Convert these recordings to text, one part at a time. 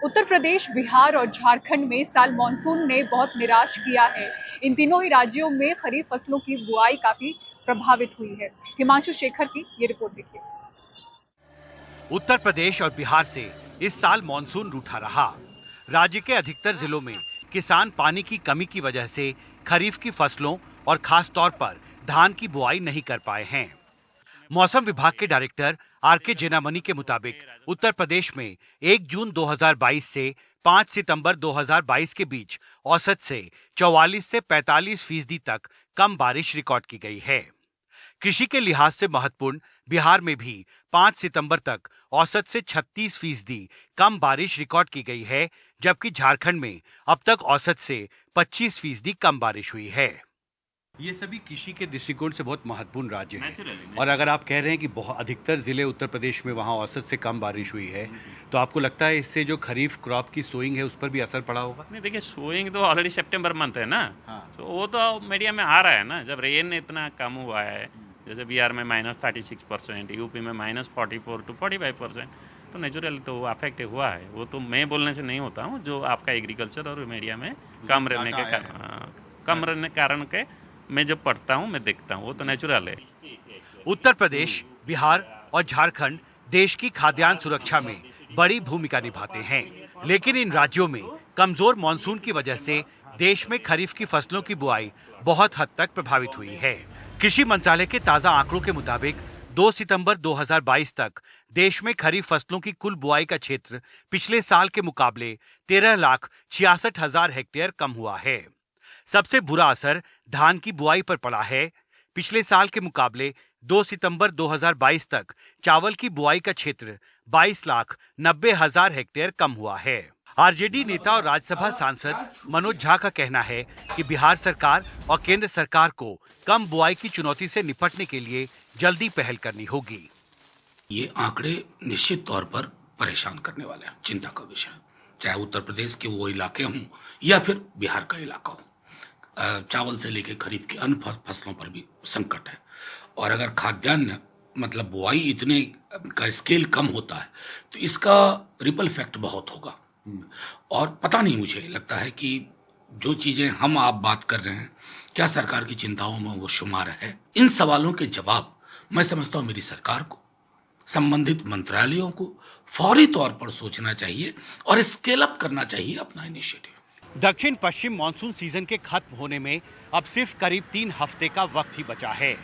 उत्तर प्रदेश, बिहार और झारखंड में इस साल मानसून ने बहुत निराश किया है। इन तीनों ही राज्यों में खरीफ फसलों की बुआई काफी प्रभावित हुई है। हिमांशु शेखर की ये रिपोर्ट देखिए। उत्तर प्रदेश और बिहार से इस साल मानसून रूठा रहा। राज्य के अधिकतर जिलों में किसान पानी की कमी की वजह से खरीफ की फसलों और खास तौर पर धान की बुआई नहीं कर पाए हैं। मौसम विभाग के डायरेक्टर आर.के. जेनामनी के मुताबिक उत्तर प्रदेश में 1 जून 2022 से 5 सितंबर 2022 के बीच औसत से 44 से 45% तक कम बारिश रिकॉर्ड की गई है। कृषि के लिहाज से महत्वपूर्ण बिहार में भी 5 सितंबर तक औसत से 36% कम बारिश रिकॉर्ड की गई है, जबकि झारखंड में अब तक औसत से 25% कम बारिश हुई है। ये सभी कृषि के दृष्टिकोण से बहुत महत्वपूर्ण राज्य हैं। और अगर आप कह रहे हैं कि बहुत अधिकतर जिले उत्तर प्रदेश में वहाँ औसत से कम बारिश हुई है, तो आपको लगता है इससे जो खरीफ क्रॉप की सोइंग है उस पर भी असर पड़ा होगा? नहीं, देखिए सोइंग तो ऑलरेडी सितंबर मंथ है ना। हाँ। तो वो तो मीडिया में आ रहा है ना, जब रेन इतना कम हुआ है, जैसे बिहार में -36%, यूपी में -44 to 45%, तो नेचुरली तो अफेक्ट हुआ है। वो तो मैं बोलने से नहीं होता हूँ, जो आपका एग्रीकल्चर और मीडिया में कम रहने के कारण के मैं जब पढ़ता हूँ, मैं देखता हूँ, वो तो नेचुरल है। उत्तर प्रदेश, बिहार और झारखंड देश की खाद्यान्न सुरक्षा में बड़ी भूमिका निभाते हैं, लेकिन इन राज्यों में कमजोर मानसून की वजह से देश में खरीफ की फसलों की बुआई बहुत हद तक प्रभावित हुई है। कृषि मंत्रालय के ताजा आंकड़ों के मुताबिक 2 सितंबर 2022 तक देश में खरीफ फसलों की कुल बुआई का क्षेत्र पिछले साल के मुकाबले 13,66,000 हेक्टेयर कम हुआ है। सबसे बुरा असर धान की बुआई पर पड़ा है। पिछले साल के मुकाबले 2 सितंबर 2022 तक चावल की बुआई का क्षेत्र 22,90,000 हेक्टेयर कम हुआ है। आरजेडी नेता और राज्यसभा सांसद मनोज झा का कहना है कि बिहार सरकार और केंद्र सरकार को कम बुआई की चुनौती से निपटने के लिए जल्दी पहल करनी होगी। ये आंकड़े निश्चित तौर पर परेशान करने वाले हैं, चिंता का विषय, चाहे उत्तर प्रदेश के वो इलाके हों या फिर बिहार का इलाका हो। चावल से लेकर खरीफ के अन्य फसलों पर भी संकट है, और अगर खाद्यान्न मतलब बुआई इतने का स्केल कम होता है तो इसका रिपल इफेक्ट बहुत होगा। और पता नहीं, मुझे लगता है कि जो चीजें हम आप बात कर रहे हैं, क्या सरकार की चिंताओं में वो शुमार है? इन सवालों के जवाब मैं समझता हूं मेरी सरकार को, संबंधित मंत्रालयों को फौरी तौर पर सोचना चाहिए और स्केल अप करना चाहिए अपना इनिशिएटिव। दक्षिण पश्चिम मानसून सीजन के खत्म होने में अब सिर्फ करीब 3 हफ्ते का वक्त ही बचा है।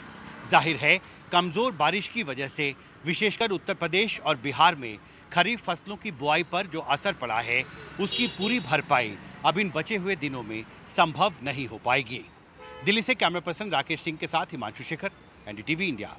जाहिर है कमजोर बारिश की वजह से विशेषकर उत्तर प्रदेश और बिहार में खरीफ फसलों की बुआई पर जो असर पड़ा है, उसकी पूरी भरपाई अब इन बचे हुए दिनों में संभव नहीं हो पाएगी। दिल्ली से कैमरा पर्सन राकेश सिंह के साथ हिमांशु शेखर, एनडीटीवी इंडिया।